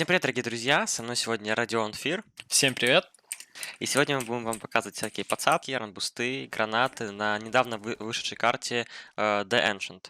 Всем привет, дорогие друзья! Со мной сегодня Родион Фир. Всем привет! И сегодня мы будем вам показывать всякие подсадки, ранбусты, гранаты на недавно вышедшей карте The Ancient.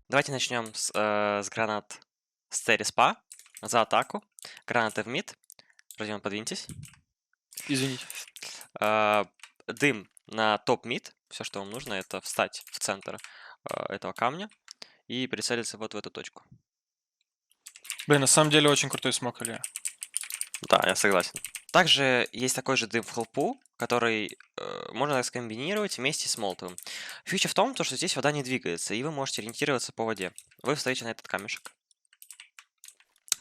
Давайте начнем с гранат с Цереспа за атаку. Гранаты в мид. Родион, подвиньтесь. Извините. Дым на топ-мид. Все, что вам нужно, это встать в центр этого камня и прицелиться вот в эту точку. Блин, на самом деле очень крутой смог, Илья. Да, я согласен. Также есть такой же дым в хелпу, который можно скомбинировать вместе с молотовым. Фича в том, что здесь вода не двигается, и вы можете ориентироваться по воде. Вы встаете на этот камешек.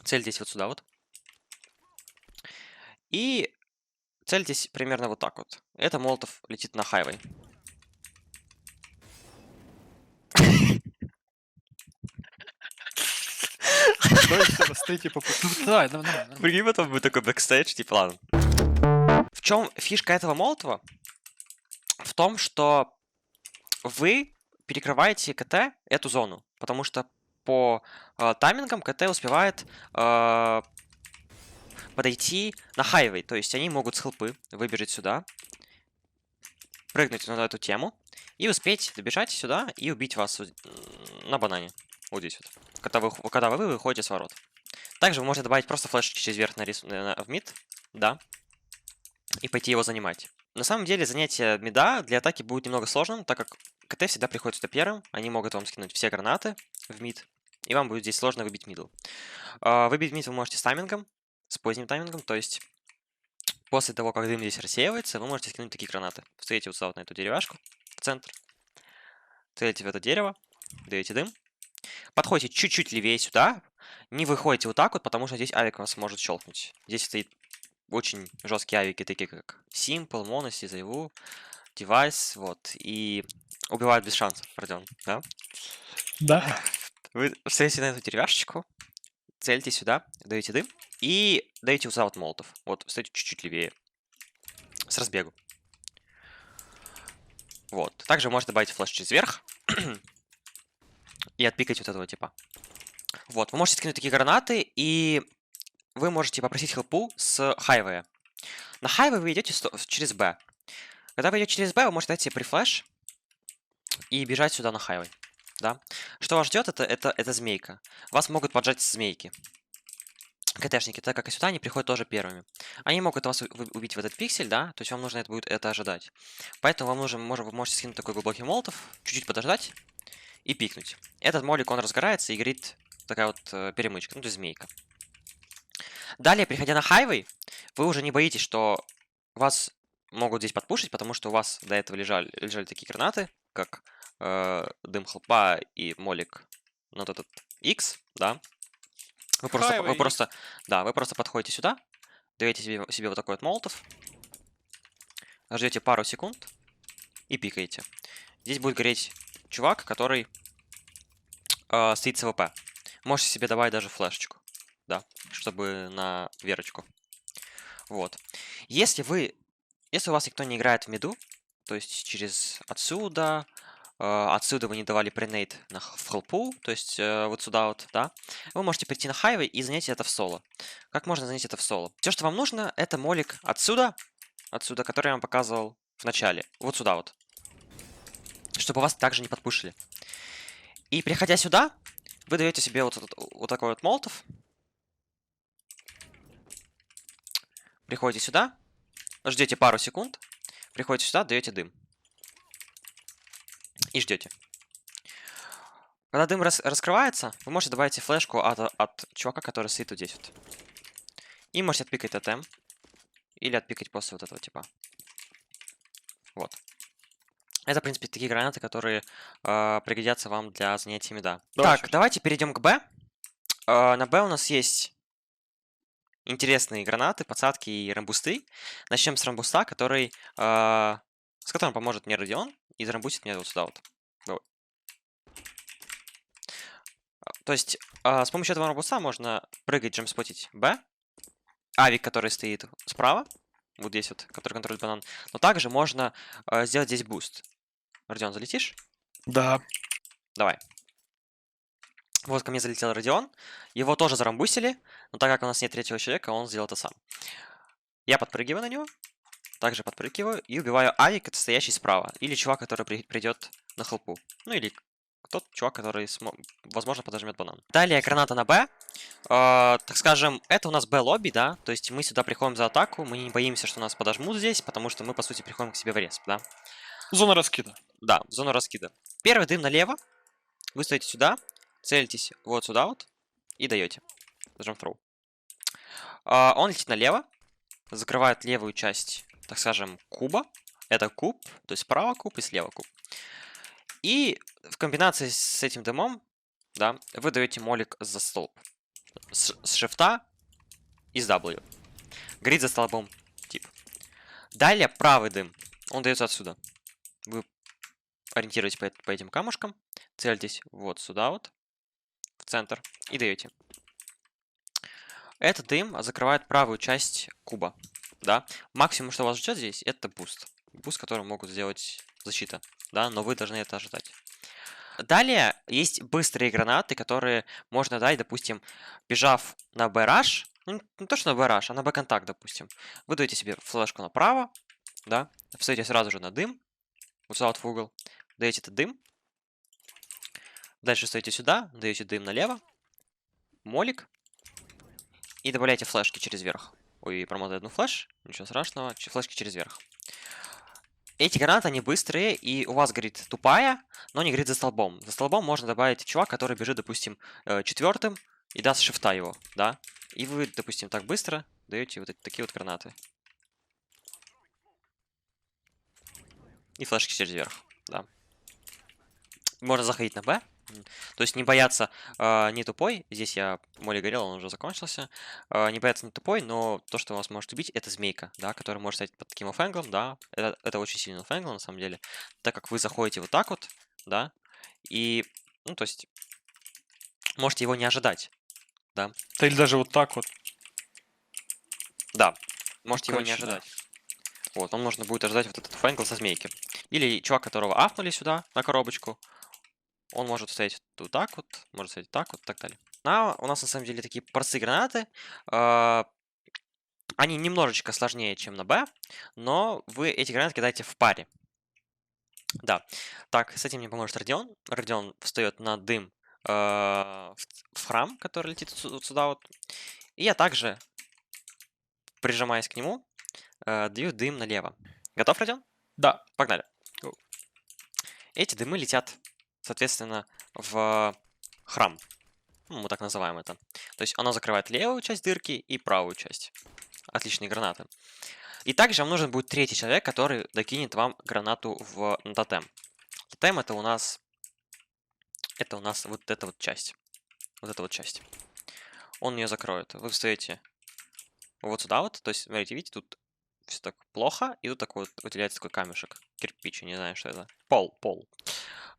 Цельтесь вот сюда вот. И цельтесь примерно вот так вот. Это молотов летит на хайвей. Стойте по пути. Давай. Прикинь, потом будет такой бэкстейдж, типа, ладно. В чем фишка этого молотова? В том, что вы перекрываете КТ эту зону, потому что по таймингам КТ успевает подойти на хайвей, то есть они могут с хелпы выбежать сюда, прыгнуть на эту тему и успеть добежать сюда и убить вас на банане, вот здесь вот, когда вы выходите с ворот. Также вы можете добавить просто флешки через верх в мид, да, и пойти его занимать. На самом деле занятие мида для атаки будет немного сложным, так как КТ всегда приходит сюда первым, они могут вам скинуть все гранаты в мид, и вам будет здесь сложно выбить мидл. Выбить мид вы можете с таймингом, с поздним таймингом, то есть после того, как дым здесь рассеивается, вы можете скинуть такие гранаты. Встаете вот сюда вот на эту деревяшку, в центр, целите в это дерево, даете дым, подходите чуть-чуть левее сюда, не выходите вот так вот, потому что здесь авик вас может щелкнуть. Здесь стоит очень жесткие авики, такие как Simple, Monacy, Zaiwu, Device, вот, и убивают без шансов, Родион, да? Да. Вы встаете на эту деревяшечку, цельте сюда, даете дым и даете вот сюда вот молотов. Вот, встаете чуть-чуть левее, с разбегу. Вот, также можете добавить флеш через верх и отпикать вот этого типа. Вот, вы можете скинуть такие гранаты, и вы можете попросить хелпу с хайвея. На хайве вы идете через Б. Когда вы идете через Б, вы можете дать себе префлеш и бежать сюда на хайвей. Да? Что вас ждет, это змейка. Вас могут поджать змейки. КТшники, так как и сюда, они приходят тоже первыми. Они могут вас убить в этот пиксель, да, то есть вам нужно будет это ожидать. Поэтому вам нужно, вы можете скинуть такой глубокий молотов, чуть-чуть подождать и пикнуть. Этот молик, он разгорается и горит такая вот перемычка, ну то есть змейка. Далее, приходя на хайвей, вы уже не боитесь, что вас могут здесь подпушить, потому что у вас до этого лежали такие гранаты, как дым хелпа и молик, ну, вот этот X, да. Вы просто подходите сюда, даете себе вот такой вот молотов, ждете пару секунд и пикаете. Здесь будет гореть чувак, который стоит с АВП. Можете себе добавить даже флешечку, да, чтобы на верочку. Вот. Если у вас никто не играет в миду, то есть через отсюда вы не давали пренейт в хелпу, то есть вот сюда вот, да, вы можете прийти на хайвей и занять это в соло. Как можно занять это в соло? Все, что вам нужно, это молик отсюда, который я вам показывал в начале, вот сюда вот, чтобы вас также не подпушили. И приходя сюда, вы даете себе вот такой вот молотов, приходите сюда, ждете пару секунд, приходите сюда, даете дым. И ждете. Когда дым раскрывается, вы можете добавить флешку от чувака, который стоит вот здесь вот. И можете отпикать тотем. Или отпикать после вот этого типа. Вот. Это, в принципе, такие гранаты, которые пригодятся вам для занятия мида. Так, давайте перейдем к Б. На Б у нас есть интересные гранаты, подсадки и рамбусты. Начнем с рамбуста, с которым поможет мне Родион и зарамбустит меня вот сюда вот. Давай. То есть с помощью этого рамбуста можно прыгать, джемспотить Б. Авик, который стоит справа, вот здесь вот, который контролирует банан. Но также можно сделать здесь буст. Родион, залетишь? Да. Давай. Вот ко мне залетел Родион. Его тоже зарамбусили, но так как у нас нет третьего человека, он сделал это сам. Я подпрыгиваю на него, также подпрыгиваю и убиваю авик, стоящий справа. Или чувак, который придет на хелпу. Ну или тот чувак, который, возможно, подожмет банан. Далее граната на Б. Так скажем, это у нас Б-лобби, да? То есть мы сюда приходим за атаку, мы не боимся, что нас подожмут здесь, потому что мы, по сути, приходим к себе в респ, да? Зона раскида. Да, в зону раскида. Первый дым налево. Вы стоите сюда, целитесь вот сюда вот и даете. Jump throw. Он летит налево, закрывает левую часть, так скажем, куба. Это куб, то есть справа куб и слева куб. И в комбинации с этим дымом, да, вы даете молик за столб. С шифта и с W. Горит за столбом тип. Далее правый дым. Он дается отсюда. Вы ориентируетесь по этим камушкам, целитесь вот сюда вот, в центр, и даете. Этот дым закрывает правую часть куба. Да? Максимум, что вас ждет здесь, это буст. Буст, который могут сделать защита. Да? Но вы должны это ожидать. Далее есть быстрые гранаты, которые можно дать, допустим, бежав на Б-раш. Ну, не то, что на Б-раш, а на Б-контакт, допустим. Вы даете себе флешку направо, да, встаете сразу же на дым, вот сюда вот в угол, даете этот дым. Дальше стоите сюда, даете дым налево, молик, и добавляете флешки через верх. Ой, промотаю одну флеш, ничего страшного, флешки через верх. Эти гранаты, они быстрые, и у вас горит тупая, но не горит за столбом. За столбом можно добавить чувак, который бежит, допустим, четвертым и даст шифта его, да? И вы, допустим, так быстро даете вот такие вот гранаты. И флешки через верх, да. Можно заходить на Б. То есть не бояться не тупой. Здесь я моли горел, он уже закончился. Не бояться не тупой, но то, что вас может убить, это змейка, да, которая может стать под таким оффэнглом, да. Это очень сильный оффэнгл, на самом деле. Так как вы заходите вот так вот, да, и, ну, то есть, можете его не ожидать, да. Да или даже вот так вот. Да, можете его не Короче, да. ожидать. Вот, вам нужно будет ожидать вот этот оффэнгл со змейки. Или чувак, которого афнули сюда, на коробочку, он может стоять вот так вот, может стоять так вот и так далее. У нас на самом деле такие простые гранаты. Они немножечко сложнее, чем на Б, но вы эти гранаты кидаете в паре. Да. Так, с этим мне поможет Родион. Родион встает на дым в храм, который летит вот сюда вот. И я также, прижимаясь к нему, даю дым налево. Готов, Родион? Да. Погнали. Эти дымы летят, соответственно, в храм. Ну, мы так называем это. То есть оно закрывает левую часть дырки и правую часть. Отличные гранаты. И также вам нужен будет третий человек, который докинет вам гранату на тотем. Тотем это у нас вот эта вот часть. Вот эта вот часть. Он ее закроет. Вы встаете вот сюда вот. То есть, смотрите, видите, тут все так плохо. И тут такой вот выделяется такой камешек. Кирпич, я не знаю, что это. Пол.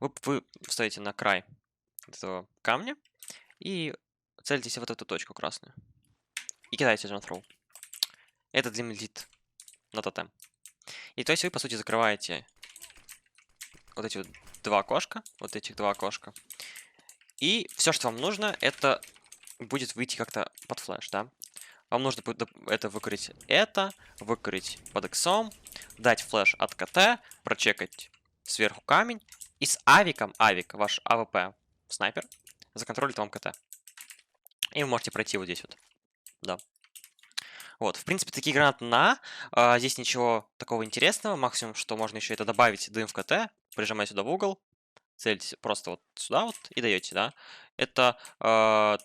Вы встаете на край этого камня. И целитесь в вот эту точку красную. И кидаете jump throw. Этот дым летит на тотем. И то есть вы, по сути, закрываете вот эти вот два окошка. Вот этих два окошка. И все, что вам нужно, это будет выйти как-то под флеш, да? Вам нужно будет это выкрыть под иксом, дать флеш от КТ, прочекать сверху камень. И с авиком, ваш АВП, снайпер, законтролит вам КТ. И вы можете пройти вот здесь вот. Да. Вот, в принципе, такие гранаты здесь ничего такого интересного. Максимум, что можно еще это добавить дым в КТ, прижимая сюда в угол, целитесь просто вот сюда вот и даете, да. Это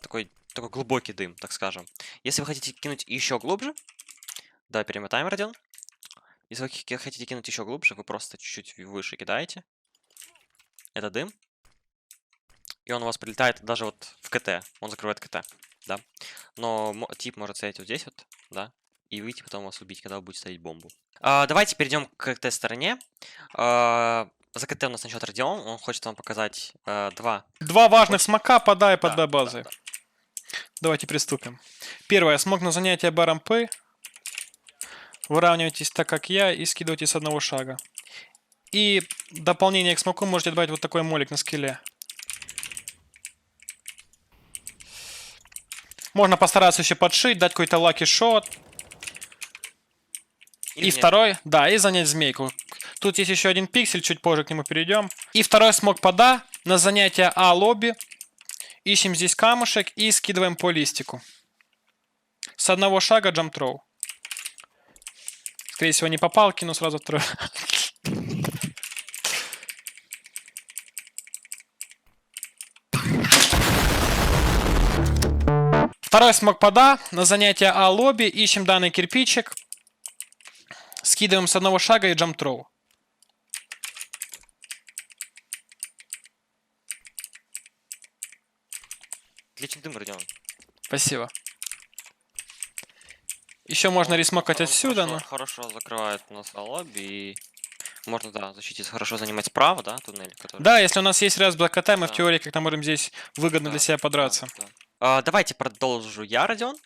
такой глубокий дым, так скажем. Если вы хотите кинуть еще глубже, давай перемотаем, Родион. Если вы хотите кинуть еще глубже, вы просто чуть-чуть выше кидаете. Это дым. и он у вас прилетает даже вот в КТ. Он закрывает КТ, да. Но тип может стоять вот здесь вот, да, и выйти потом вас убить, когда вы будете ставить бомбу. Давайте перейдем к КТ-стороне. За КТ у нас начнет Родион, он хочет вам показать два важных смока под А и под Да, Б базы. Давайте приступим. Первое. Смог на занятие баром П. Выравнивайтесь так, как я, и скидывайте с одного шага. И дополнение к смоку можете добавить вот такой молик на скилле. Можно постараться еще подшить, дать какой-то лаки шот. И второй, да, и занять змейку. Тут есть еще один пиксель, чуть позже к нему перейдем. И второй смог под А на занятие А лобби. Ищем здесь камушек и скидываем по листику. С одного шага джамп-троу. Скорее всего, не попал, кину сразу второй. Второй смог под А на занятие А лобби. Ищем данный кирпичик. Скидываем с одного шага и джамп-троу. Отличный дым, Родион. Спасибо. Еще можно ресмокать Он отсюда, но... Хорошо закрывает у нас лобби, и можно, да, защититься, хорошо занимать справа, да, туннель, который... Да, если у нас есть раз блокотай, мы в Да. теории как-то можем здесь выгодно для себя подраться. Давайте продолжу я, Родион.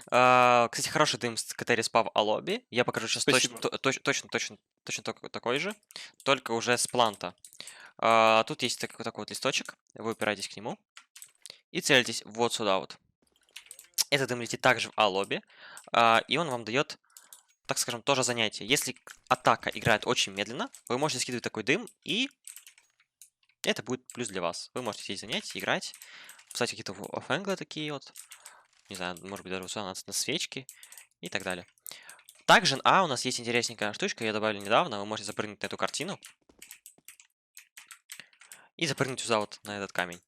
Кстати, хороший дым с КТ респа в лобби. Я покажу сейчас Спасибо. точно такой же, только уже с планта. Тут есть такой вот листочек, вы упираетесь к нему и целитесь вот сюда вот. Этот дым летит также в лобби, и он вам дает, так скажем, тоже занятие. Если атака играет очень медленно, вы можете скидывать такой дым, и это будет плюс для вас. Вы можете здесь занятия, играть, кстати, какие-то оффенглы такие вот, не знаю, может быть, даже на свечки и так далее. Также у нас есть интересненькая штучка, я добавил недавно, вы можете запрыгнуть на эту картину и запрыгнуть сюда вот на этот камень.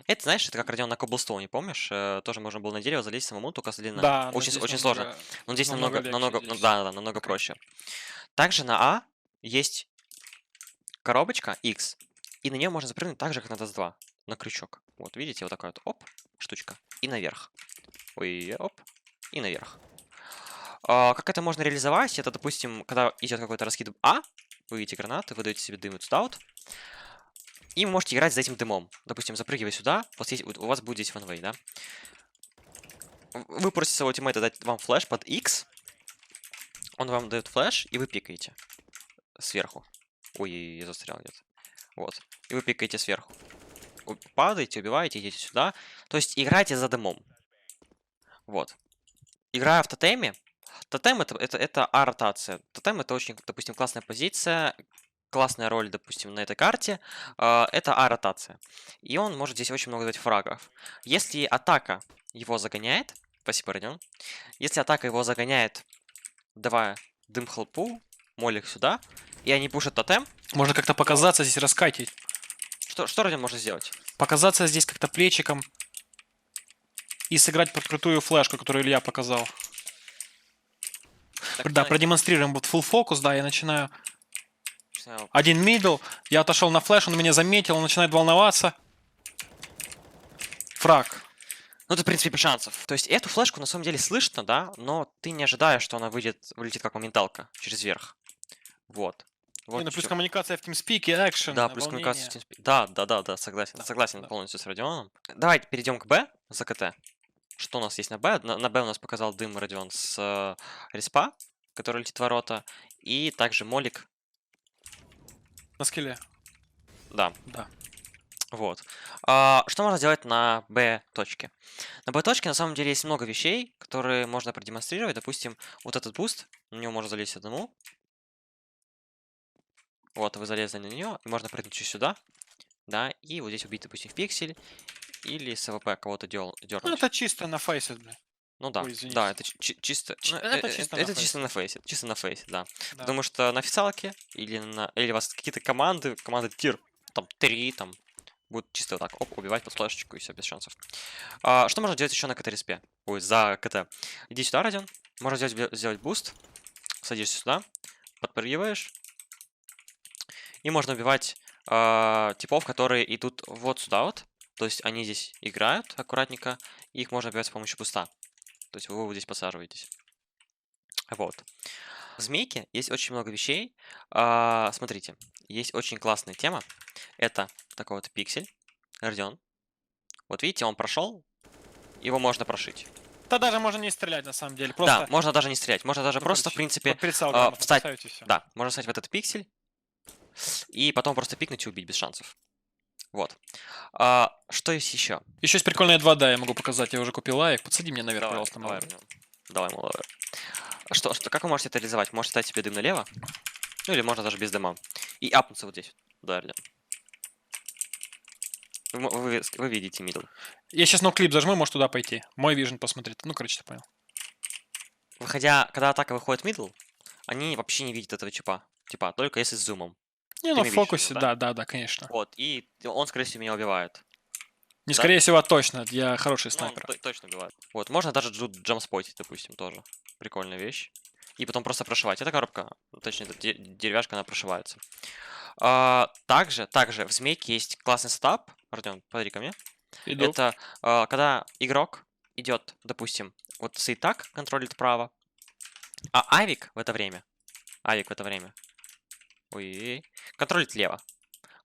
Это, знаешь, это как Родион на Коблстоуне, помнишь? Тоже можно было на дерево залезть самому, только длинно. Да, очень сложно. Но здесь намного намного проще. Также на А есть коробочка X, и на нее можно запрыгнуть так же, как на DOS2, на крючок. Вот, видите, вот такая вот, оп, штучка, и наверх. Ой, оп, и наверх. Как это можно реализовать? Это, допустим, когда идет какой-то раскид А, вы видите гранаты, вы даете себе дым вот сюда вот, и вы можете играть за этим дымом. Допустим, запрыгивая сюда, у вас будет здесь ванвей, да? Вы просите своего тиммейта дать вам флеш под X. Он вам дает флеш, и вы пикаете сверху. Ой, я застрял где-то. Вот. И вы пикаете сверху. Падаете, убиваете, идете сюда. То есть играйте за дымом. Вот. Играя в тотеме. Тотем это А-ротация. Тотем это очень, допустим, классная позиция. Классная роль, допустим, на этой карте, это А-ротация. И он может здесь очень много дать фрагов. Если атака его загоняет, спасибо, Родион, если атака его загоняет, давая дым хелпу, молик сюда, и они пушат тотем. Можно как-то показаться здесь, раскатить. Что Родион может сделать? Показаться здесь как-то плечиком и сыграть под крутую флешку, которую Илья показал. Так, Да, продемонстрируем вот full фокус, да, я начинаю... Один мидл, я отошел на флеш, он меня заметил, он начинает волноваться. Фраг. Ну, это, в принципе, без шансов. То есть эту флешку на самом деле слышно, да, но ты не ожидаешь, что она вылетит как моменталка через верх. Вот. Вот плюс коммуникация в TeamSpeak, экшен, да, плюс коммуникация в TeamSpeak. Да, согласен полностью с Родионом. Давайте перейдем к Б за КТ. Что у нас есть на Б? На Б у нас показал дым Родион с респа, который летит в ворота, и также молик. На скилле. Да. Да. Вот. Что можно сделать на Б-точке? На Б-точке на самом деле есть много вещей, которые можно продемонстрировать. Допустим, вот этот буст, на него можно залезть одному. Вот, вы залезли на нее, и можно прыгнуть сюда, да, и вот здесь убить, допустим, в пиксель, или с АВП кого-то дернуть. Ну, это чисто на фейсе, блин. Ну да, Ой, извините. да, это чисто. Это чисто на фейсе. Чисто на фейсе, да. Потому что на официалке или у вас какие-то команды тир, там 3, там, будут чисто вот так, оп, убивать под флешечку и все, без шансов. Что можно делать еще на КТ-респе? Ой, за КТ. Иди сюда, Родион. Можно сделать буст. Садишься сюда, подпрыгиваешь. И можно убивать типов, которые идут вот сюда вот. То есть они здесь играют аккуратненько, и их можно убивать с помощью буста. То есть вы вот здесь подсаживаетесь. Вот. В змейке есть очень много вещей. Смотрите, есть очень классная тема. Это такой вот пиксель, Родион. Вот видите, он прошел, его можно прошить. Да даже можно не стрелять на самом деле. Да, Просто можно даже не стрелять, можно даже ну, просто, в короче, принципе, под прицел грамотно встать. поставить и все. Да, можно встать в этот пиксель, и потом просто пикнуть и убить без шансов. Вот. Что есть еще? Еще есть прикольная 2D, я могу показать. Я уже купил лайк. Подсади меня наверх, пожалуйста, давай, малый. Родион. Давай, малой. Как вы можете это реализовать? Можете дать себе дым налево, ну или можно даже без дыма, и апнуться вот здесь. Да, Родион. Вы видите мидл. Я сейчас ноуклип зажму, может туда пойти. Мой вижен посмотреть. Ну, короче, ты понял. Когда атака выходит мидл, они вообще не видят этого чипа. Типа, только если с зумом. Не, Ты ну меня в видишь, фокусе, да? да, конечно. Вот, и он, скорее всего, меня убивает. Не, Да? скорее всего, точно. Я хороший Ну, он снайпер. точно убивает. Вот, можно даже джамспотить, допустим, тоже. Прикольная вещь. И потом просто прошивать. Эта коробка, точнее, эта деревяшка, она прошивается. Также в змейке есть классный сетап. Родион, смотри ко мне. Иду. Это когда игрок идет, допустим, вот стоит так, контролит право, а Авик в это время, ой, контролит лево,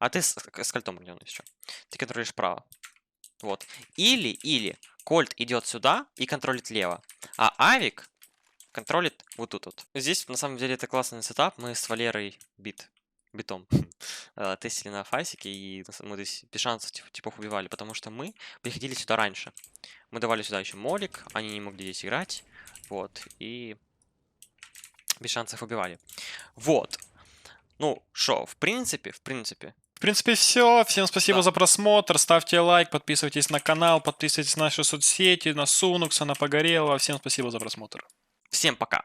а ты с кольтом, Родион, еще. Ты контролишь право. Вот. Или Кольт идет сюда и контролит лево, а Авик контролит вот тут вот. Здесь, на самом деле, это классный сетап. Мы с Валерой битом тестили на файсике, и мы здесь без шансов типов убивали, потому что мы приходили сюда раньше. Мы давали сюда еще молик, они не могли здесь играть, вот, и без шансов убивали. Вот. Ну, шо, в принципе, В принципе, все. Всем спасибо Да. за просмотр. Ставьте лайк, подписывайтесь на канал, подписывайтесь на наши соцсети, на Сунукса, на Погорелого. Всем спасибо за просмотр. всем пока.